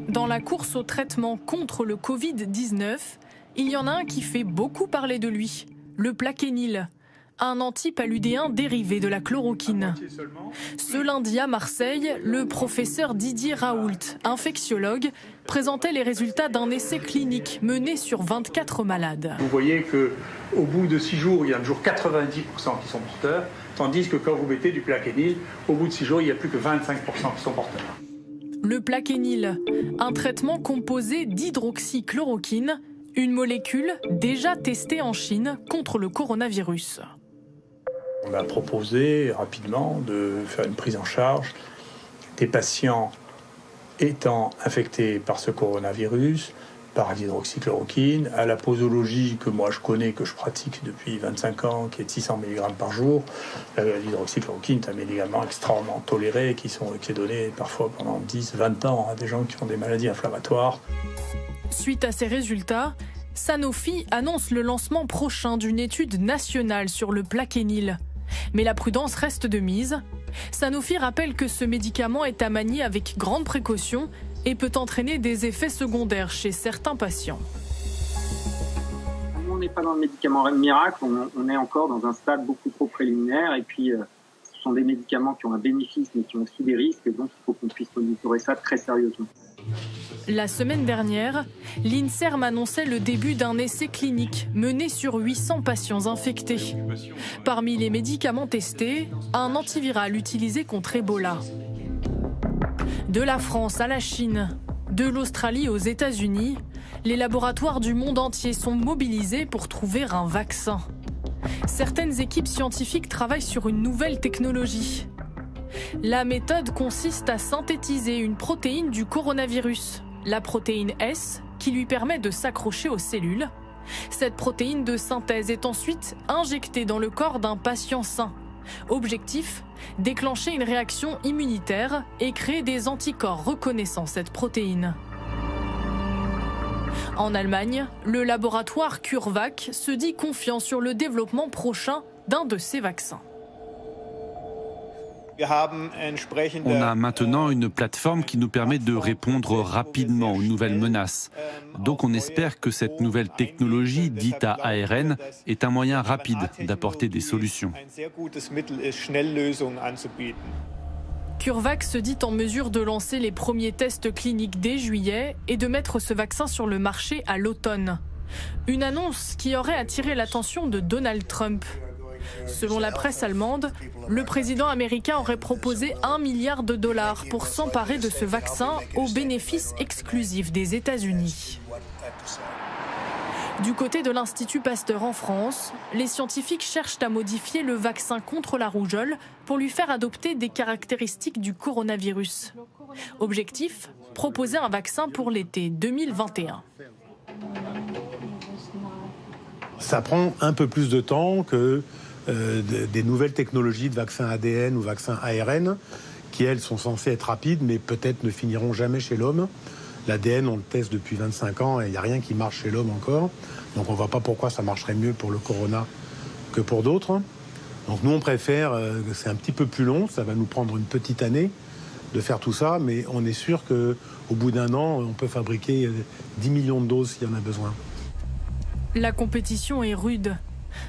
Dans la course au traitement contre le Covid-19, il y en a un qui fait beaucoup parler de lui, le Plaquenil, un antipaludéen dérivé de la chloroquine. Ce lundi à Marseille, le professeur Didier Raoult, infectiologue, présentait les résultats d'un essai clinique mené sur 24 malades. Vous voyez qu'au bout de 6 jours, il y a toujours 90% qui sont porteurs, tandis que quand vous mettez du Plaquenil, au bout de 6 jours, il n'y a plus que 25% qui sont porteurs. Le Plaquenil, un traitement composé d'hydroxychloroquine, une molécule déjà testée en Chine contre le coronavirus. On a proposé rapidement de faire une prise en charge des patients étant infectés par ce coronavirus, par l'hydroxychloroquine, à la posologie que moi je connais, que je pratique depuis 25 ans, qui est de 600 mg par jour. L'hydroxychloroquine est un médicament extrêmement toléré qui est donné parfois pendant 10-20 ans à des gens qui ont des maladies inflammatoires. Suite à ces résultats, Sanofi annonce le lancement prochain d'une étude nationale sur le Plaquenil. Mais la prudence reste de mise. Sanofi rappelle que ce médicament est à manier avec grande précaution et peut entraîner des effets secondaires chez certains patients. On n'est pas dans le médicament miracle, on est encore dans un stade beaucoup trop préliminaire et puis ce sont des médicaments qui ont un bénéfice mais qui ont aussi des risques et donc il faut qu'on puisse monitorer ça très sérieusement. La semaine dernière, l'INSERM annonçait le début d'un essai clinique mené sur 800 patients infectés. Parmi les médicaments testés, un antiviral utilisé contre Ebola. De la France à la Chine, de l'Australie aux États-Unis, les laboratoires du monde entier sont mobilisés pour trouver un vaccin. Certaines équipes scientifiques travaillent sur une nouvelle technologie. La méthode consiste à synthétiser une protéine du coronavirus, la protéine S, qui lui permet de s'accrocher aux cellules. Cette protéine de synthèse est ensuite injectée dans le corps d'un patient sain. Objectif, déclencher une réaction immunitaire et créer des anticorps reconnaissant cette protéine. En Allemagne, le laboratoire CureVac se dit confiant sur le développement prochain d'un de ces vaccins. On a maintenant une plateforme qui nous permet de répondre rapidement aux nouvelles menaces. Donc on espère que cette nouvelle technologie, dite à ARN, est un moyen rapide d'apporter des solutions. CureVac se dit en mesure de lancer les premiers tests cliniques dès juillet et de mettre ce vaccin sur le marché à l'automne. Une annonce qui aurait attiré l'attention de Donald Trump. Selon la presse allemande, le président américain aurait proposé $1 milliard pour s'emparer de ce vaccin au bénéfice exclusif des États-Unis. Du côté de l'Institut Pasteur en France, les scientifiques cherchent à modifier le vaccin contre la rougeole pour lui faire adopter des caractéristiques du coronavirus. Objectif, proposer un vaccin pour l'été 2021. Ça prend un peu plus de temps que des nouvelles technologies de vaccins ADN ou vaccins ARN qui, elles, sont censées être rapides, mais peut-être ne finiront jamais chez l'homme. L'ADN, on le teste depuis 25 ans et il n'y a rien qui marche chez l'homme encore. Donc on ne voit pas pourquoi ça marcherait mieux pour le corona que pour d'autres. Donc nous, on préfère, c'est un petit peu plus long, ça va nous prendre une petite année de faire tout ça, mais on est sûr qu'au bout d'un an, on peut fabriquer 10 millions de doses s'il y en a besoin. La compétition est rude.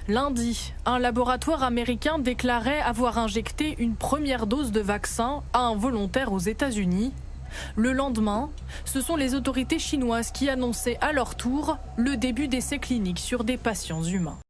Lundi, un laboratoire américain déclarait avoir injecté une première dose de vaccin à un volontaire aux États-Unis. Le lendemain, ce sont les autorités chinoises qui annonçaient à leur tour le début d'essais cliniques sur des patients humains.